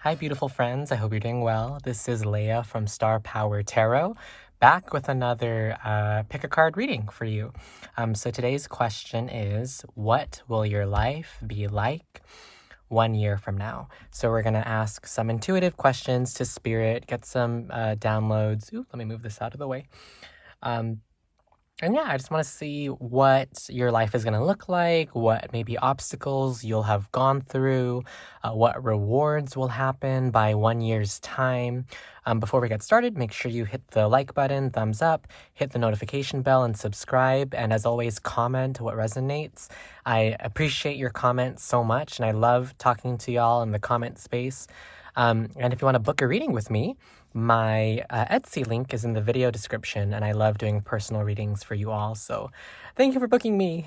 Hi, beautiful friends. I hope you're doing well. This is Leia from Star Power Tarot, back with another pick a card reading for you. So today's question is, what will your life be like 1 year from now? So we're going to ask some intuitive questions to Spirit, get some downloads. Ooh, let me move this out of the way. And yeah, I just want to see what your life is going to look like, what maybe obstacles you'll have gone through, what rewards will happen by 1 year's time. Before we get started, make sure you hit the like button, thumbs up, hit the notification bell, and subscribe. And as always, comment what resonates. I appreciate your comments so much, and I love talking to y'all in the comment space. And if you want to book a reading with me, my Etsy link is in the video description, and I love doing personal readings for you all. So thank you for booking me.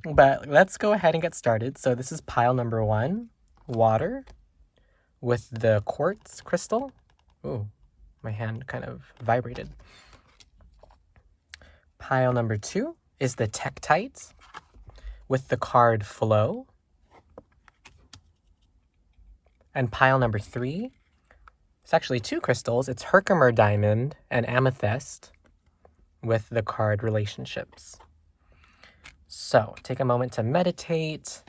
But let's go ahead and get started. So this is pile number 1, water with the quartz crystal. Ooh, my hand kind of vibrated. Pile number 2 is the tektite with the card flow. And pile number 3, it's actually 2 crystals. It's Herkimer diamond and amethyst with the card relationships. So take a moment to meditate,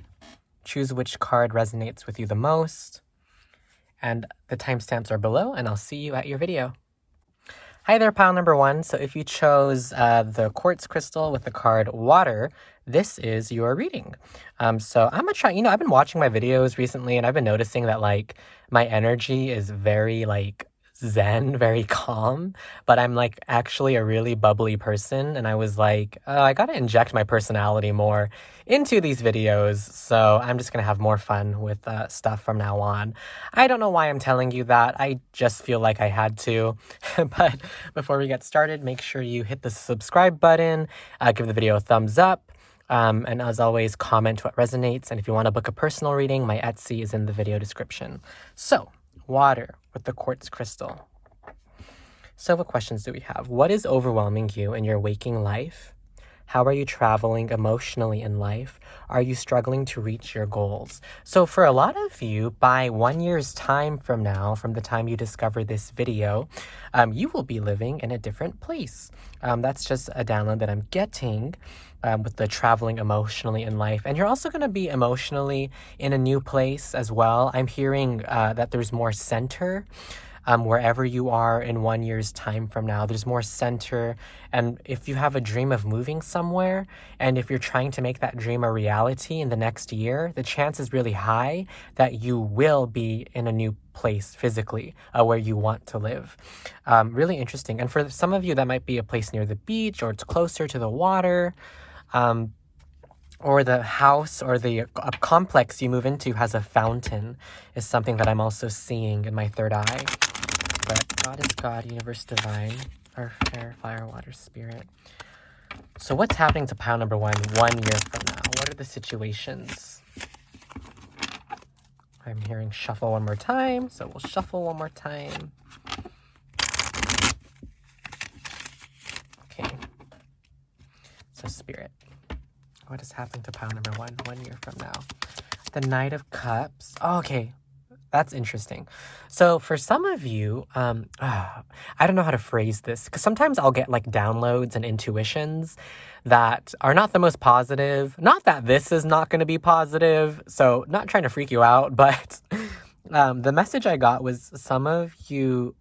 choose which card resonates with you the most, and the timestamps are below, and I'll see you at your video. Hi there, pile number 1. So if you chose the quartz crystal with the card water, this is your reading. So I'm gonna try, I've been watching my videos recently, and I've been noticing that my energy is very zen, very calm, but I'm actually a really bubbly person, and I was like, I gotta inject my personality more into these videos, so I'm just gonna have more fun with stuff from now on. I don't know why I'm telling you that, I just feel like I had to. But before we get started, make sure you hit the subscribe button, give the video a thumbs up, and as always, comment what resonates, and if you want to book a personal reading, my Etsy is in the video description. So, water with the quartz crystal. So what questions do we have? What is overwhelming you in your waking life? How are you traveling emotionally in life? Are you struggling to reach your goals? So for a lot of you, by 1 year's time from now, from the time you discover this video, you will be living in a different place. That's just a download that I'm getting with the traveling emotionally in life. And you're also going to be emotionally in a new place as well. I'm hearing that there's more center. Wherever you are in 1 year's time from now, there's more center. And if you have a dream of moving somewhere, and if you're trying to make that dream a reality in the next year, the chance is really high that you will be in a new place physically where you want to live. Really interesting. And for some of you, that might be a place near the beach, or it's closer to the water. Or the house or the complex you move into has a fountain, is something that I'm also seeing in my third eye. But God is God, universe divine, earth, air, fire, water, spirit. So what's happening to pile number 1 year from now? What are the situations? I'm hearing shuffle one more time, so we'll shuffle one more time. Okay. So spirit. What is happening to pile number 1 year from now? The Knight of Cups. Oh, okay. That's interesting. So for some of you, I don't know how to phrase this, because sometimes I'll get downloads and intuitions that are not the most positive. Not that this is not going to be positive, so not trying to freak you out, but the message I got was some of you,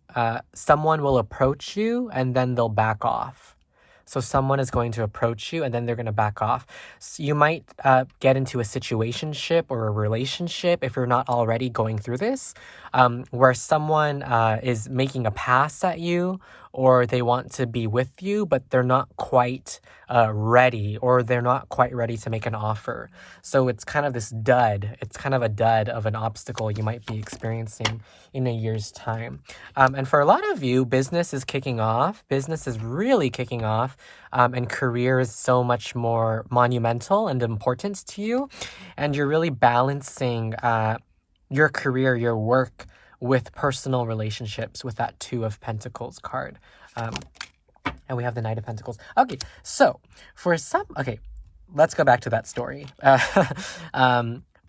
someone will approach you and then they'll back off. So someone is going to approach you and then they're going to back off. So you might get into a situationship or a relationship, if you're not already going through this, where someone is making a pass at you, or they want to be with you, but they're not quite ready, or they're not quite ready to make an offer. So it's kind of this dud. It's kind of a dud of an obstacle you might be experiencing in a year's time. And for a lot of you, business is kicking off. Business is really kicking off. And career is so much more monumental and important to you. And you're really balancing your career, your work, with personal relationships with that 2 of Pentacles card. And we have the Knight of Pentacles. Okay, so for some, let's go back to that story.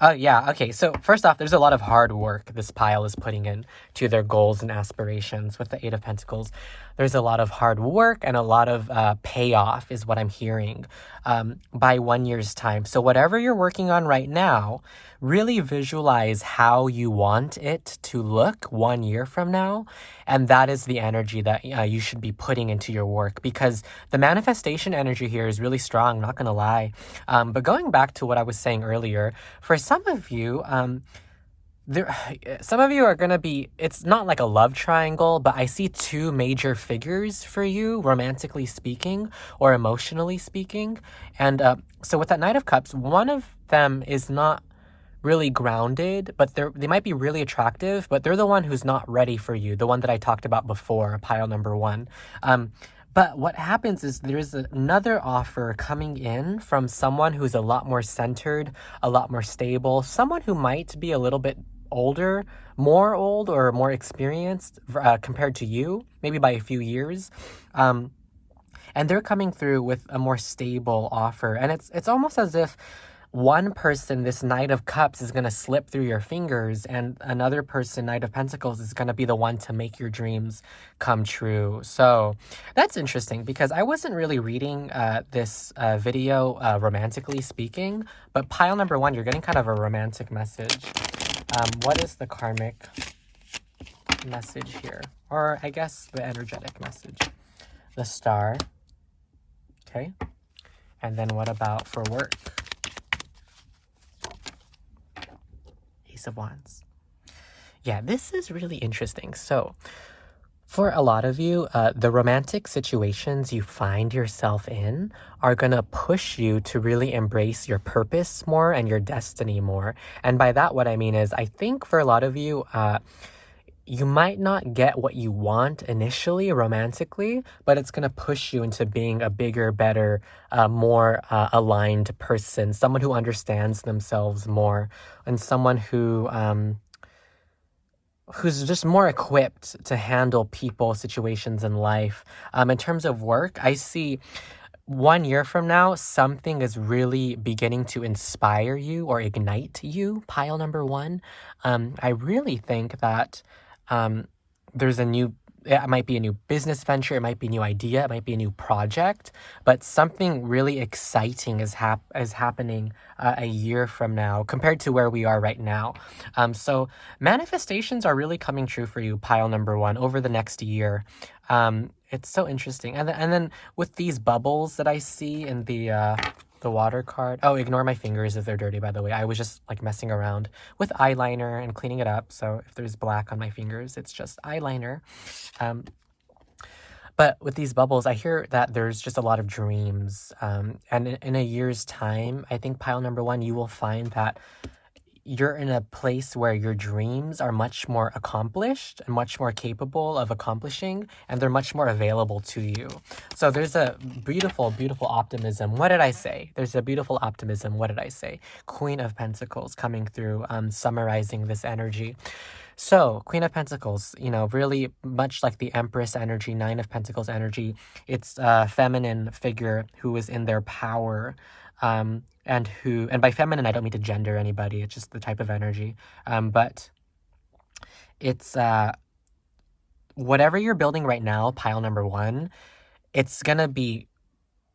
Oh, yeah. Okay. So, first off, there's a lot of hard work this pile is putting in to their goals and aspirations with the Eight of Pentacles. There's a lot of hard work and a lot of payoff, is what I'm hearing, by 1 year's time. So, whatever you're working on right now, really visualize how you want it to look 1 year from now. And that is the energy that you should be putting into your work, because the manifestation energy here is really strong, not going to lie. But going back to what I was saying earlier, for some of you, there, some of you are going to be, it's not like a love triangle, but I see two major figures for you, romantically speaking or emotionally speaking. And so with that Knight of Cups, one of them is not really grounded, but they might be really attractive, but they're the one who's not ready for you, the one that I talked about before, pile number one. But what happens is there's another offer coming in from someone who's a lot more centered, a lot more stable, someone who might be a little bit older, more old or more experienced compared to you, maybe by a few years. And they're coming through with a more stable offer. And it's almost as if one person, this Knight of Cups, is going to slip through your fingers, and another person, Knight of Pentacles, is going to be the one to make your dreams come true. So that's interesting, because I wasn't really reading this video romantically speaking, but pile number one, you're getting kind of a romantic message. What is the karmic message here? Or I guess the energetic message. The Star. Okay. And then what about for work? Ace of Wands. Yeah, this is really interesting. So for a lot of you, the romantic situations you find yourself in are going to push you to really embrace your purpose more and your destiny more. And by that, what I mean is, I think for a lot of you, you might not get what you want initially romantically, but it's going to push you into being a bigger, better, more aligned person, someone who understands themselves more, and someone who's just more equipped to handle people, situations in life. In terms of work, I see 1 year from now, something is really beginning to inspire you or ignite you, pile number one. I really think that there's it might be a new business venture, it might be a new idea, it might be a new project, but something really exciting is happening a year from now compared to where we are right now. So manifestations are really coming true for you, pile number one, over the next year. It's so interesting. And then with these bubbles that I see in the water card. Oh, ignore my fingers if they're dirty, by the way. I was just like messing around with eyeliner and cleaning it up. So if there's black on my fingers, it's just eyeliner. But with these bubbles, I hear that there's just a lot of dreams. And in a year's time, I think pile number one, you will find that you're in a place where your dreams are much more accomplished and much more capable of accomplishing, and they're much more available to you. So there's a beautiful, beautiful optimism. What did I say? There's a beautiful optimism. What did I say? Queen of Pentacles coming through, summarizing this energy. So Queen of Pentacles, really much like the Empress energy, Nine of Pentacles energy. It's a feminine figure who is in their power, and by feminine, I don't mean to gender anybody. It's just the type of energy. But it's, whatever you're building right now, pile number one, it's going to be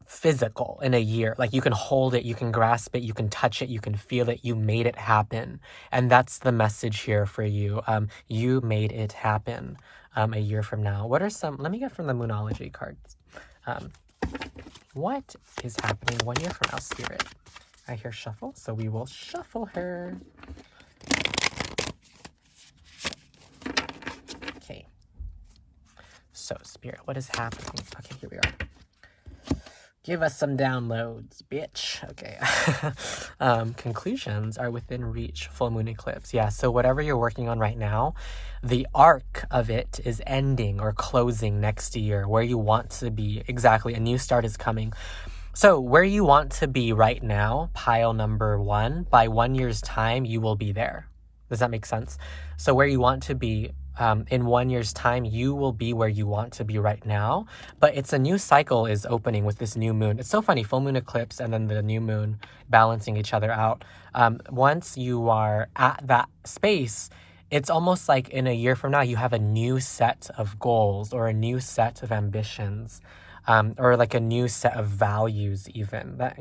physical in a year. Like you can hold it, you can grasp it, you can touch it, you can feel it. You made it happen. And that's the message here for you. You made it happen, a year from now. What are let me get from the Moonology cards. What is happening 1 year from now, Spirit? I hear shuffle, so we will shuffle her. Okay. So, Spirit, what is happening? Okay, here we are. Give us some downloads, bitch. Okay. Conclusions are within reach. Full moon eclipse. Yeah, so whatever you're working on right now, the arc of it is ending or closing next year, where you want to be. Exactly. A new start is coming. So where you want to be right now, pile number one, by 1 year's time, you will be there. Does that make sense? So where you want to be in 1 year's time, you will be where you want to be right now. But it's a new cycle is opening with this new moon. It's so funny, full moon eclipse and then the new moon balancing each other out. Once you are at that space, it's almost like in a year from now, you have a new set of goals or a new set of ambitions, or like a new set of values, even that,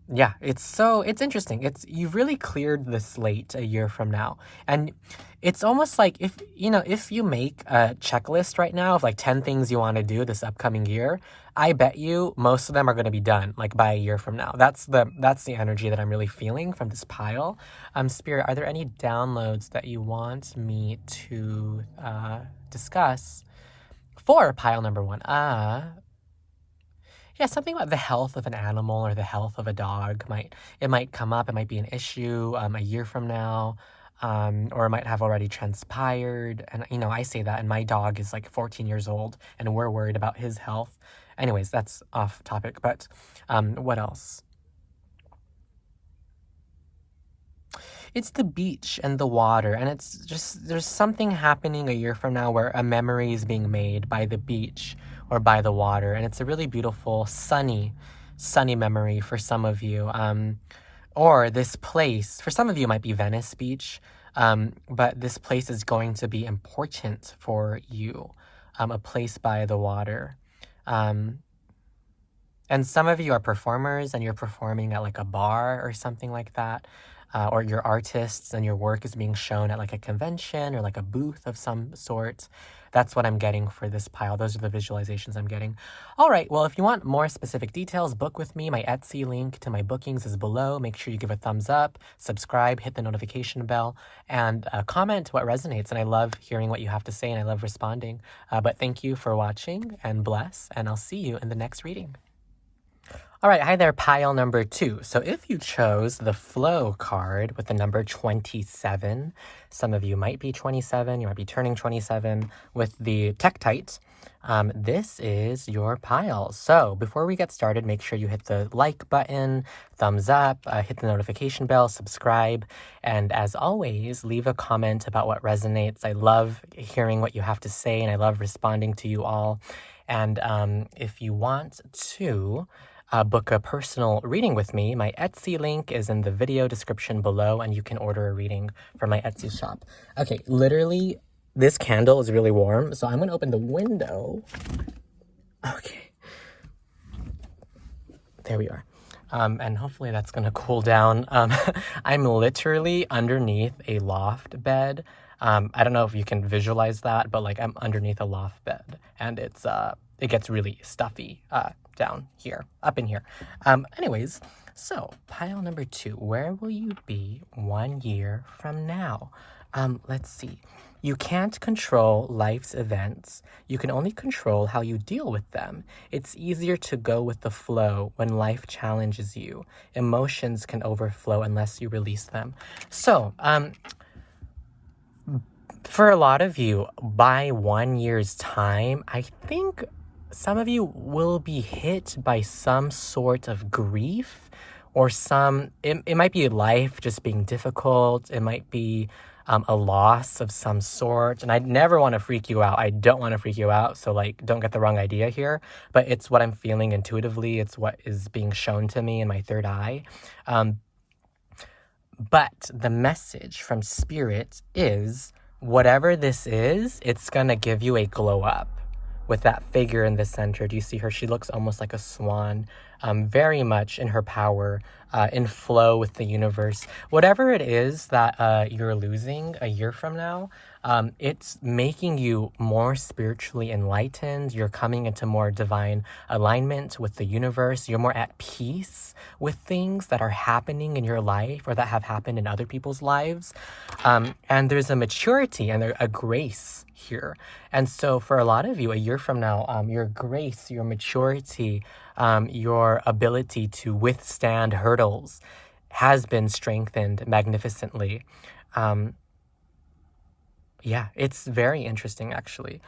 yeah, it's interesting. You've really cleared the slate a year from now. And it's almost like if you make a checklist right now of like 10 things you want to do this upcoming year, I bet you most of them are going to be done like by a year from now. That's the energy that I'm really feeling from this pile. Spirit, are there any downloads that you want me to discuss for pile number 1? Yeah, something about the health of an animal or the health of a dog might come up. It might be an issue a year from now, or it might have already transpired. And I say that, and my dog is like 14 years old, and we're worried about his health. Anyways, that's off topic. But what else? It's the beach and the water, and it's just there's something happening a year from now where a memory is being made by the beach or by the water, and it's a really beautiful sunny memory for some of you. Or this place for some of you might be Venice Beach, but this place is going to be important for you, a place by the water. And some of you are performers and you're performing at like a bar or something like that. Or you're artists and your work is being shown at like a convention or like a booth of some sort. That's what I'm getting for this pile. Those are the visualizations I'm getting. All right, well, if you want more specific details, book with me. My Etsy link to my bookings is below. Make sure you give a thumbs up, subscribe, hit the notification bell, and comment what resonates. And I love hearing what you have to say and I love responding. But thank you for watching and bless, and I'll see you in the next reading. All right, hi there, pile number 2. So if you chose the flow card with the number 27, some of you might be 27, you might be turning 27 with the Tektite. This is your pile. So before we get started, make sure you hit the like button, thumbs up, hit the notification bell, subscribe, and as always, leave a comment about what resonates. I love hearing what you have to say, and I love responding to you all. And if you want to book a personal reading with me, my Etsy link is in the video description below, and you can order a reading from my Etsy shop. Okay, literally, this candle is really warm, so I'm going to open the window. Okay. There we are. And hopefully that's going to cool down. I'm literally underneath a loft bed. I don't know if you can visualize that, but like I'm underneath a loft bed, and it gets really stuffy down here, up in here. Anyways, so pile number 2, where will you be 1 year from now? Let's see. You can't control life's events. You can only control how you deal with them. It's easier to go with the flow when life challenges you. Emotions can overflow unless you release them. So, for a lot of you, by 1 year's time, I think some of you will be hit by some sort of grief or it might be life just being difficult. It might be a loss of some sort. And I never want to freak you out. I don't want to freak you out. So like, don't get the wrong idea here, but it's what I'm feeling intuitively. It's what is being shown to me in my third eye. But the message from Spirit is whatever this is, it's going to give you a glow up. With that figure in the center, do you see her? She looks almost like a swan, very much in her power, in flow with the universe. Whatever it is that you're losing a year from now, it's making you more spiritually enlightened. You're coming into more divine alignment with the universe. You're more at peace with things that are happening in your life or that have happened in other people's lives. And there's a maturity and a grace here. And so for a lot of you, a year from now, your grace, your maturity, your ability to withstand hurdles has been strengthened magnificently. Yeah, it's very interesting, actually,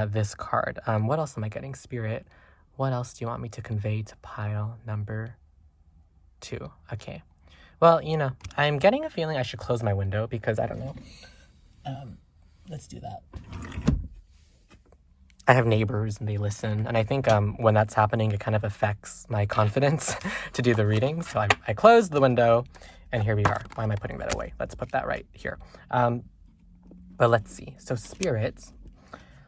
this card. What else am I getting, Spirit? What else do you want me to convey to pile number 2? Okay. Well, you know, I'm getting a feeling I should close my window because I don't know. Let's do that. I have neighbors and they listen. And I think when that's happening, it kind of affects my confidence to do the reading. So I closed the window and here we are. Why am I putting that away? Let's put that right here. But let's see. So spirits,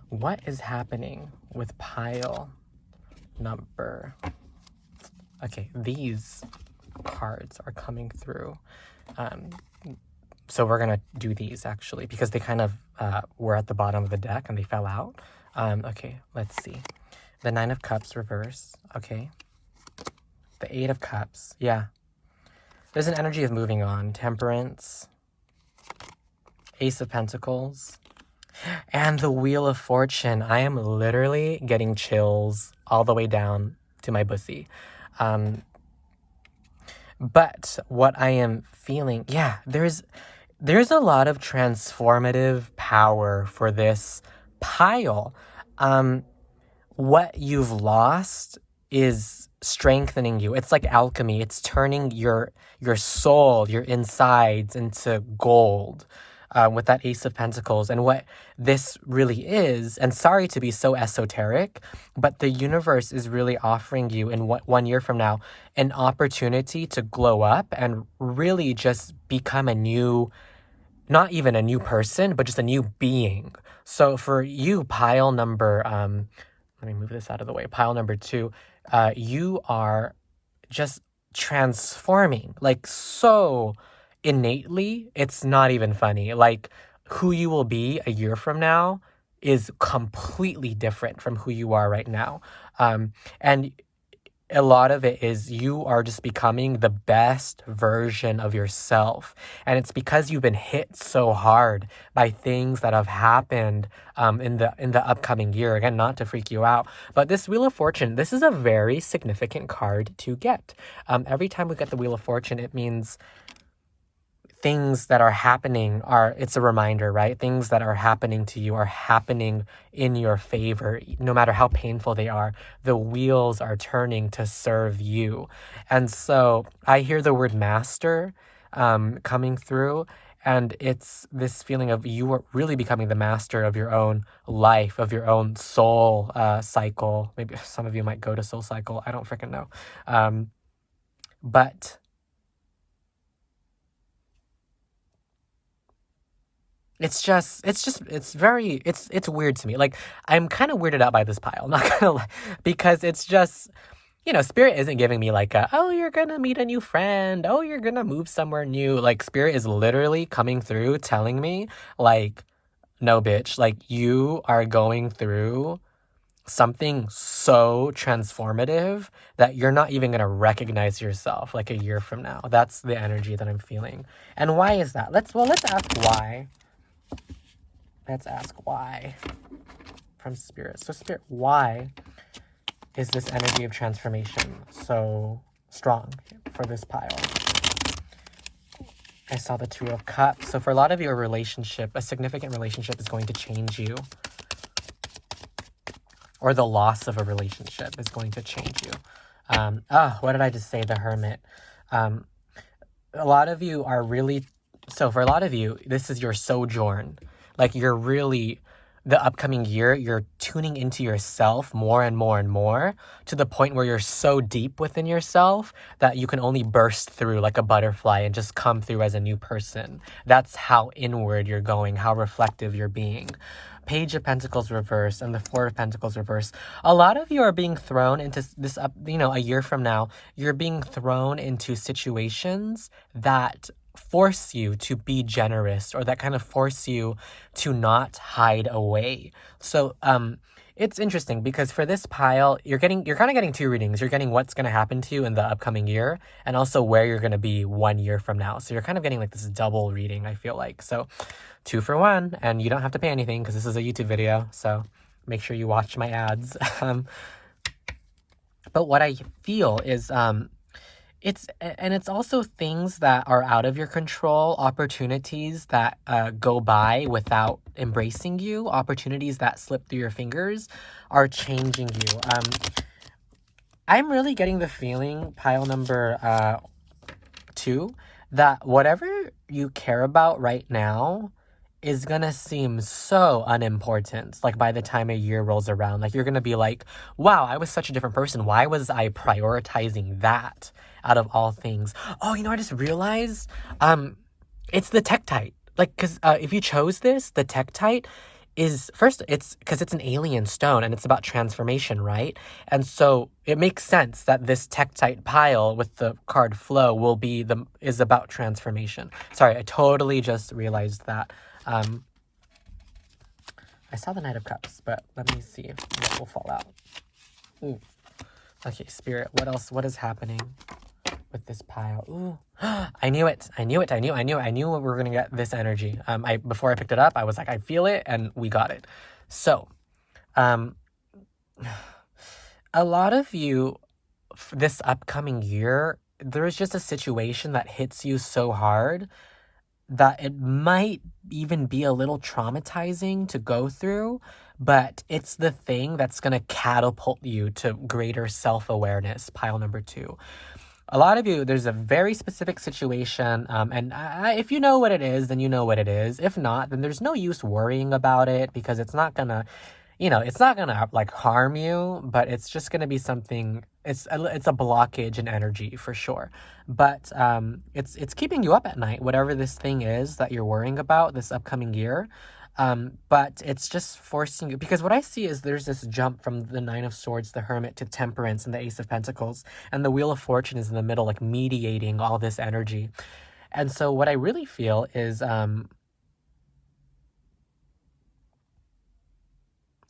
what is happening with pile number? Okay, these cards are coming through. So we're going to do these actually because they kind of were at the bottom of the deck and they fell out. Okay, let's see. The 9 of Cups reverse. Okay. The 8 of Cups. Yeah. There's an energy of moving on. Temperance. Ace of Pentacles. And the Wheel of Fortune. I am literally getting chills all the way down to my pussy. But what I am feeling, yeah, there's a lot of transformative power for this pile. What you've lost is strengthening you. It's like alchemy. It's turning your soul, your insides into gold. With that Ace of Pentacles. And what this really is, and sorry to be so esoteric, but the universe is really offering you in 1 year from now an opportunity to glow up and really just become a new, not even a new person, but just a new being. So for you, pile number, let me move this out of the way, pile number 2, you are just transforming, like so innately, it's not even funny. Like who you will be a year from now is completely different from who you are right now. And a lot of it is you are just becoming the best version of yourself. And it's because you've been hit so hard by things that have happened in the upcoming year. Again, not to freak you out, but this Wheel of Fortune, this is a very significant card to get. Every time we get the Wheel of Fortune, it means things that are happening it's a reminder, right? Things that are happening to you are happening in your favor, no matter how painful they are. The wheels are turning to serve you. And so I hear the word master coming through, and it's this feeling of you are really becoming the master of your own life, of your own soul cycle. Maybe some of you might go to soul cycle. I don't freaking know. But it's weird to me. Like, I'm kind of weirded out by this pile, not gonna lie, because it's just, you know, Spirit isn't giving me like oh, you're gonna meet a new friend, oh, you're gonna move somewhere new. Like, Spirit is literally coming through telling me, like, no, bitch, like, you are going through something so transformative that you're not even gonna recognize yourself like a year from now. That's the energy that I'm feeling. And why is that? Let's ask why. Let's ask why from Spirit. So Spirit, why is this energy of transformation so strong for this pile? I saw the 2 of Cups. So for a lot of you, a significant relationship is going to change you. Or the loss of a relationship is going to change you. What did I just say? The Hermit. A lot of you are really... So for a lot of you, this is your sojourn. Like, you're really, the upcoming year, you're tuning into yourself more and more and more, to the point where you're so deep within yourself that you can only burst through like a butterfly and just come through as a new person. That's how inward you're going, how reflective you're being. Page of Pentacles reverse and the 4 of Pentacles reverse. A lot of you are being thrown into this, a year from now, you're being thrown into situations that force you to be generous, or that kind of force you to not hide away. So it's interesting because for this pile, you're kind of getting 2 readings. You're getting what's going to happen to you in the upcoming year, and also where you're going to be 1 year from now. So you're kind of getting like this double reading, I feel like. So 2 for 1, and you don't have to pay anything because this is a YouTube video. So make sure you watch my ads. But what I feel is it's also things that are out of your control, opportunities that go by without embracing you, opportunities that slip through your fingers are changing you. I'm really getting the feeling, pile number 2, that whatever you care about right now is gonna seem so unimportant. Like by the time a year rolls around, like you're gonna be like, wow, I was such a different person. Why was I prioritizing that out of all things? Oh, I just realized, it's the Tektite. Like, cause if you chose this, the Tektite is first, it's because it's an alien stone and it's about transformation, right? And so it makes sense that this Tektite pile with the card flow is about transformation. Sorry, I totally just realized that. I saw the Knight of Cups, but let me see what will fall out. Ooh. Okay, Spirit, what else? What is happening with this pile? Ooh. I knew it. I knew we were gonna get this energy. Before I picked it up, I was like, I feel it, and we got it. So, a lot of you, this upcoming year, there's just a situation that hits you so hard that it might even be a little traumatizing to go through, but it's the thing that's going to catapult you to greater self-awareness. Pile number 2. A lot of you, there's a very specific situation, and if you know what it is, then you know what it is. If not, then there's no use worrying about it, because it's not gonna, it's not gonna like harm you, but it's just gonna be something. It's a blockage in energy for sure, but it's keeping you up at night, whatever this thing is that you're worrying about this upcoming year. But it's just forcing you, because what I see is there's this jump from the Nine of Swords, the Hermit, to Temperance and the Ace of Pentacles, and the Wheel of Fortune is in the middle, like mediating all this energy. And so what I really feel is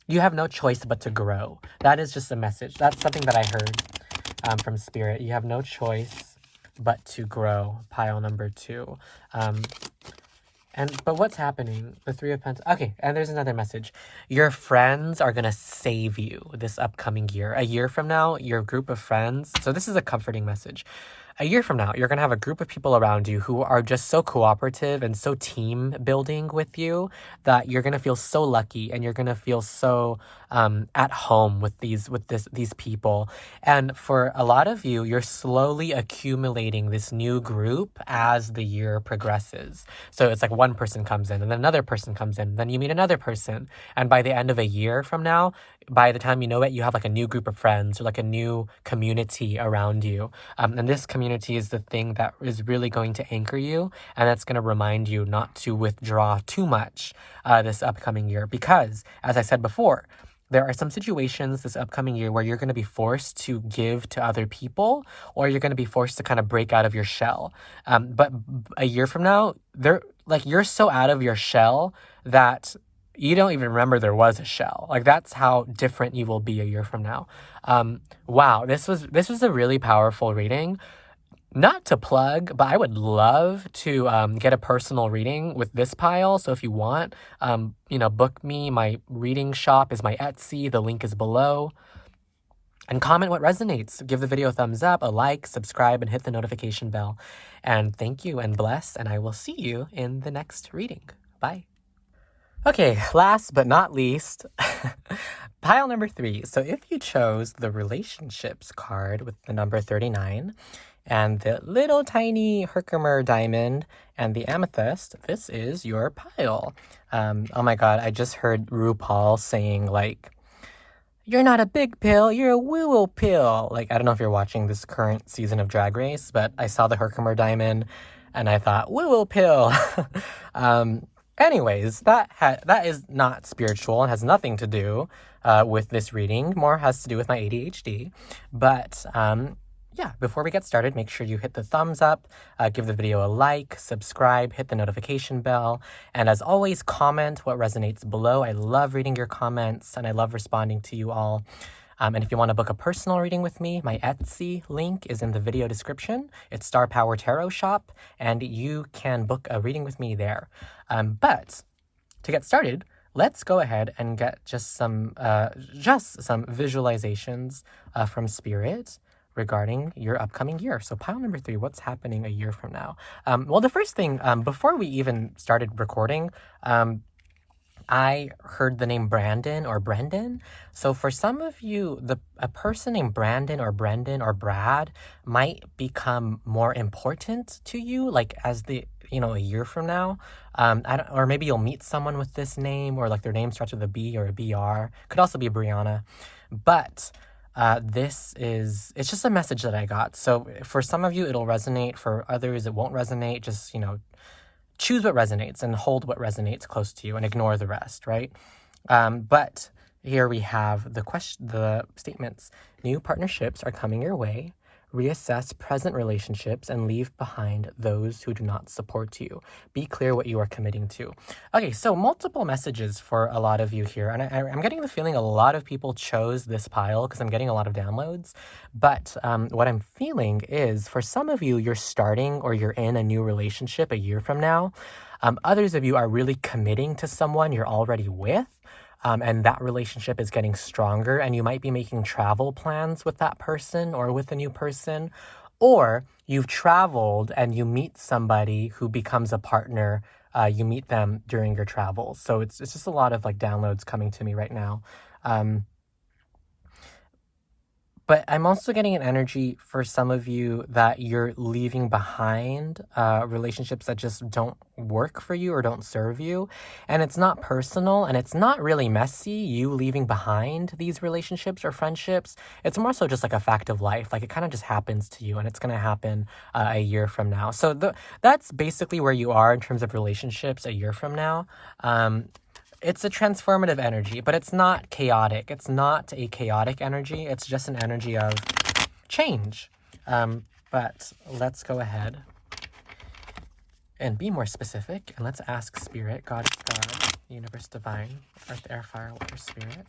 you have no choice but to grow. That is just a message. That's something that I heard from Spirit. You have no choice but to grow. Pile number 2. But what's happening? The Three of Pentacles. Okay, and there's another message. Your friends are gonna save you this upcoming year. A year from now, your group of friends. So this is a comforting message. A year from now, you're gonna have a group of people around you who are just so cooperative and so team building with you that you're gonna feel so lucky, and you're gonna feel so at home with these people. And for a lot of you, you're slowly accumulating this new group as the year progresses. So it's like one person comes in, and then another person comes in, then you meet another person, and by the end of a year from now, by the time you know it, you have like a new group of friends, or like a new community around you. And this community is the thing that is really going to anchor you, and that's going to remind you not to withdraw too much this upcoming year, because, as I said before, there are some situations this upcoming year where you're going to be forced to give to other people, or you're going to be forced to kind of break out of your shell. But a year from now, you're so out of your shell that you don't even remember there was a shell. Like, that's how different you will be a year from now. Wow, this was a really powerful reading. Not to plug, but I would love to get a personal reading with this pile. So if you want, book me. My reading shop is my Etsy. The link is below. And comment what resonates. Give the video a thumbs up, a like, subscribe, and hit the notification bell. And thank you and bless, and I will see you in the next reading. Bye. Okay, last but not least, pile number 3. So if you chose the relationships card with the number 39, and the little tiny Herkimer diamond and the amethyst, this is your pile. Oh my god, I just heard RuPaul saying, like, you're not a big pill, you're a woo-woo pill. Like, I don't know if you're watching this current season of Drag Race, but I saw the Herkimer diamond and I thought, woo-woo pill. Anyways, that is not spiritual and has nothing to do with this reading. More has to do with my ADHD. But yeah, before we get started, make sure you hit the thumbs up, give the video a like, subscribe, hit the notification bell, and as always, comment what resonates below. I love reading your comments, and I love responding to you all. And if you want to book a personal reading with me, my Etsy link is in the video description. It's Star Power Tarot Shop, and you can book a reading with me there. But to get started, let's go ahead and get just some visualizations from Spirit regarding your upcoming year. So pile number 3, what's happening a year from now? Well, the first thing, before we even started recording, I heard the name Brandon or Brendan. So for some of you, a person named Brandon or Brendan or Brad might become more important to you, like as a year from now. I don't, or maybe you'll meet someone with this name, or like their name starts with a B or a BR. Could also be Brianna, but it's just a message that I got. So for some of you, it'll resonate. For others, it won't resonate. Just, choose what resonates and hold what resonates close to you and ignore the rest, right? But here we have the statements. New partnerships are coming your way. Reassess present relationships and leave behind those who do not support you. Be clear what you are committing to. Okay, so multiple messages for a lot of you here. And I'm getting the feeling a lot of people chose this pile because I'm getting a lot of downloads. But what I'm feeling is for some of you, you're starting or you're in a new relationship a year from now. Others of you are really committing to someone you're already with. And that relationship is getting stronger, and you might be making travel plans with that person or with a new person, or you've traveled and you meet somebody who becomes a partner. You meet them during your travels. So it's just a lot of like downloads coming to me right now. But I'm also getting an energy for some of you that you're leaving behind relationships that just don't work for you or don't serve you. And it's not personal and it's not really messy, you leaving behind these relationships or friendships. It's more so just like a fact of life. Like it kind of just happens to you, and it's going to happen a year from now. So that's basically where you are in terms of relationships a year from now. It's a transformative energy, but it's not chaotic. It's not a chaotic energy. It's just an energy of change. But let's go ahead and be more specific. And let's ask Spirit, God is God, Universe Divine, Earth, Air, Fire, Water, Spirit,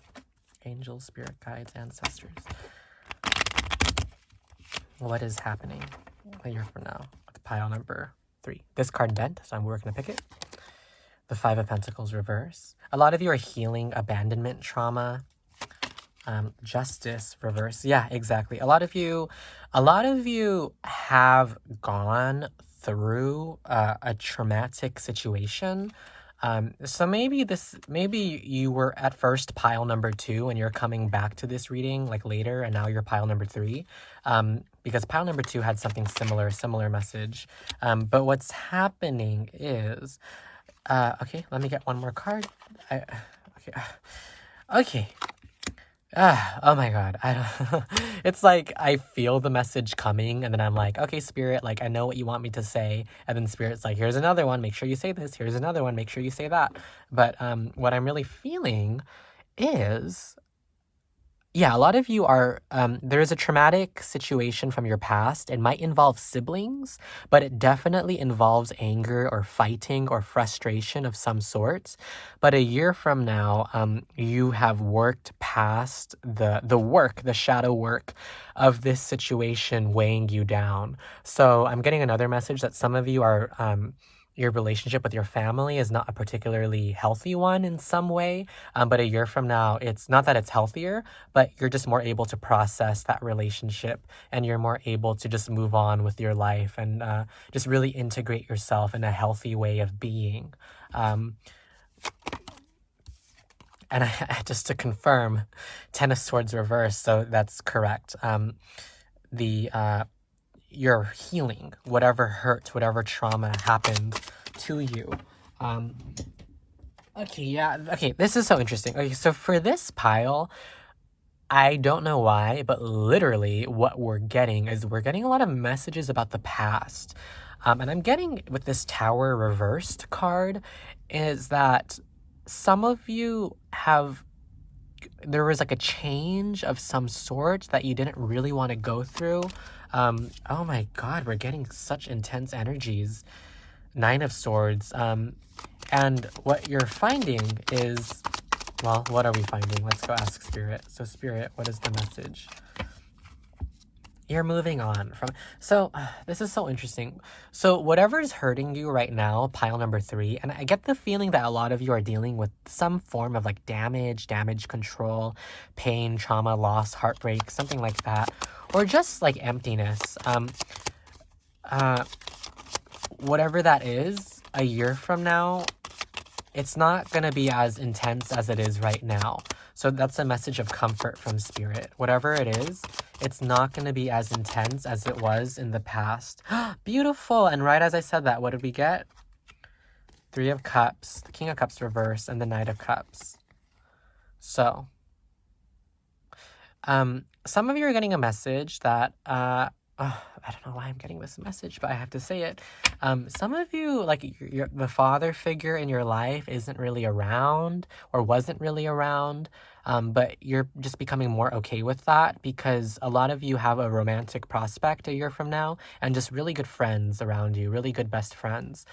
Angels, Spirit Guides, Ancestors. What is happening a year from now? With pile number 3. This card bent, so we're going to pick it. The 5 of Pentacles reverse. A lot of you are healing abandonment trauma. Justice reverse. Yeah, exactly. A lot of you have gone through a traumatic situation. So maybe you were at first pile number 2 and you're coming back to this reading like later, and now you're pile number 3. Because pile number 2 had something similar message. But what's happening is, okay, let me get one more card. Okay. Oh my God. It's like I feel the message coming, and then I'm like, okay, Spirit, like I know what you want me to say. And then Spirit's like, here's another one. Make sure you say this. Here's another one. Make sure you say that. But what I'm really feeling is, yeah, a lot of you are, there is a traumatic situation from your past. It might involve siblings, but it definitely involves anger or fighting or frustration of some sort. But a year from now, you have worked past the shadow work of this situation weighing you down. So I'm getting another message that some of you are, your relationship with your family is not a particularly healthy one in some way. But a year from now, it's not that it's healthier, but you're just more able to process that relationship, and you're more able to just move on with your life and just really integrate yourself in a healthy way of being. And just to confirm, 10 of Swords reverse, so that's correct. You're healing whatever hurt, whatever trauma happened to you. Okay, this is so interesting. Okay, so for this pile, I don't know why, but literally what we're getting is we're getting a lot of messages about the past. And I'm getting with this Tower reversed card is that some of you there was like a change of some sort that you didn't really want to go through. Oh my God, we're getting such intense energies. 9 of Swords. And what you're finding is, well, what are we finding? Let's go ask Spirit. So Spirit, what is the message? You're moving on from, so this is so interesting. So whatever's hurting you right now, pile number 3, and I get the feeling that a lot of you are dealing with some form of like damage control, pain, trauma, loss, heartbreak, something like that, or just like emptiness. Whatever that is, a year from now, it's not going to be as intense as it is right now. So that's a message of comfort from Spirit. Whatever it is, it's not going to be as intense as it was in the past. Beautiful. And right as I said that, what did we get? Three of Cups, the King of Cups reverse, and the Knight of Cups. So, some of you are getting a message that, I don't know why I'm getting this message, but I have to say it. Some of you, like the father figure in your life isn't really around or wasn't really around, but you're just becoming more okay with that because a lot of you have a romantic prospect a year from now and just really good friends around you, really good best friends.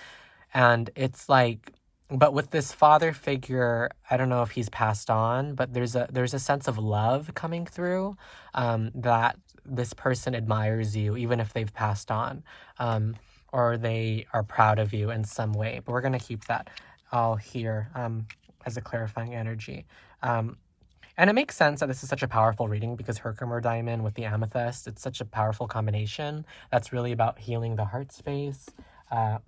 And it's like, but with this father figure, I don't know if he's passed on, but there's a sense of love coming through, that this person admires you, even if they've passed on, or they are proud of you in some way. But we're gonna keep that all here, as a clarifying energy. And it makes sense that this is such a powerful reading because Herkimer Diamond with the Amethyst, it's such a powerful combination. That's really about healing the heart space. Okay,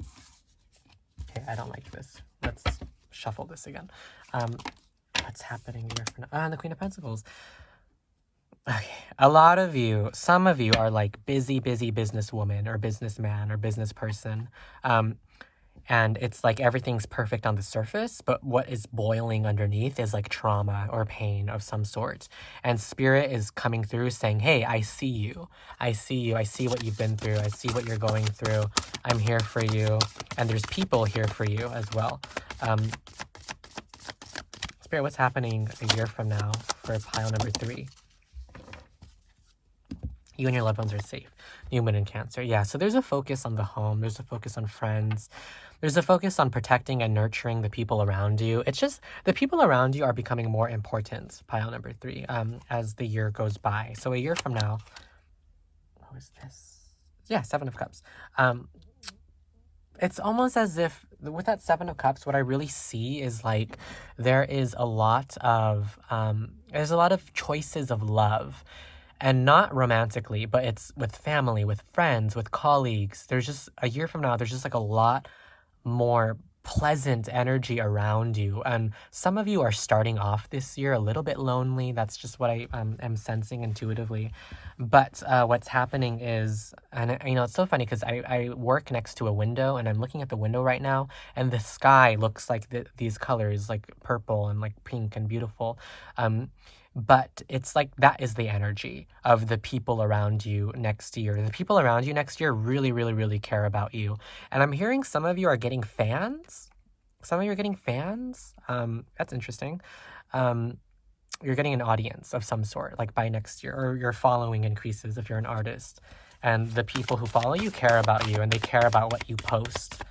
I don't like this. Let's shuffle this again. What's happening here for now? And the Queen of Pentacles. Okay, a lot of you, some of you are like busy businesswoman or businessman or business person. And it's like everything's perfect on the surface, but what is boiling underneath is like trauma or pain of some sort. And Spirit is coming through saying, hey, I see you. I see you. I see what you've been through. I see what you're going through. I'm here for you. And there's people here for you as well. Spirit, what's happening a year from now for pile number 3? You and your loved ones are safe. New Moon in Cancer. Yeah, so there's a focus on the home. There's a focus on friends. There's a focus on protecting and nurturing the people around you. It's just the people around you are becoming more important, pile number 3, as the year goes by. So a year from now, what is this? Yeah, 7 of Cups. It's almost as if with that 7 of Cups, what I really see is like there is a lot of choices of love. And not romantically, but it's with family, with friends, with colleagues. There's just a year from now, there's just like a lot more pleasant energy around you. And some of you are starting off this year a little bit lonely. That's just what I am sensing intuitively. But what's happening is, and you know, it's so funny because I work next to a window and I'm looking at the window right now and the sky looks like these colors, like purple and like pink and beautiful. But it's like that is the energy of the people around you next year. The people around you next year really care about you. And I'm hearing some of you are getting fans. Some of you are getting fans. That's interesting. You're getting an audience of some sort, like by next year, or your following increases if you're an artist. And the people who follow you care about you and they care about what you post.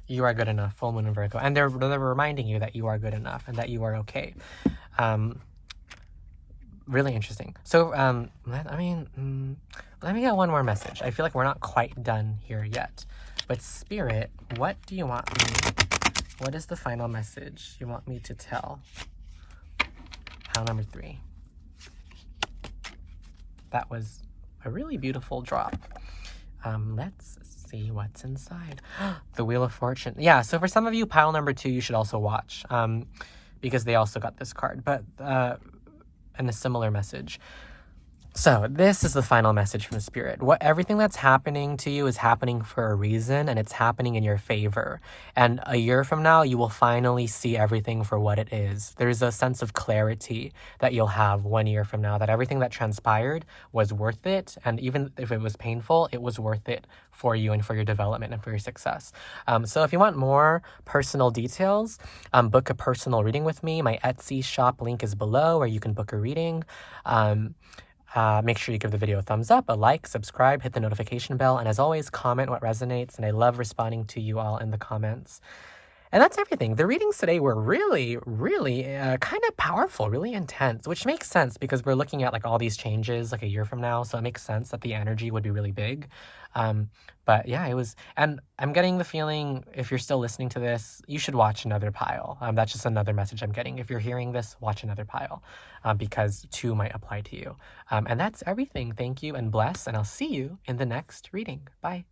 You are good enough, full moon in Virgo. And they're reminding you that you are good enough and that you are okay. Really interesting. So, let me get one more message. I feel like we're not quite done here yet. But Spirit, what do you want me? What is the final message you want me to tell? Pile number 3. That was a really beautiful drop. Let's see what's inside. The Wheel of Fortune. Yeah, so for some of you, pile number 2, you should also watch, because they also got this card, but and a similar message. So this is the final message from Spirit. Everything that's happening to you is happening for a reason, and it's happening in your favor. And a year from now, you will finally see everything for what it is. There's a sense of clarity that you'll have 1 year from now, that everything that transpired was worth it. And even if it was painful, it was worth it for you and for your development and for your success. So if you want more personal details, book a personal reading with me. My Etsy shop link is below, where you can book a reading. Make sure you give the video a thumbs up, a like, subscribe, hit the notification bell, and as always, comment what resonates, and I love responding to you all in the comments. And that's everything. The readings today were really kind of powerful, really intense, which makes sense because we're looking at like all these changes like a year from now, so it makes sense that the energy would be really big. But yeah, it was, and I'm getting the feeling if you're still listening to this, you should watch another pile. That's just another message I'm getting. If you're hearing this, watch another pile, because 2 might apply to you. And that's everything. Thank you and bless, and I'll see you in the next reading. Bye.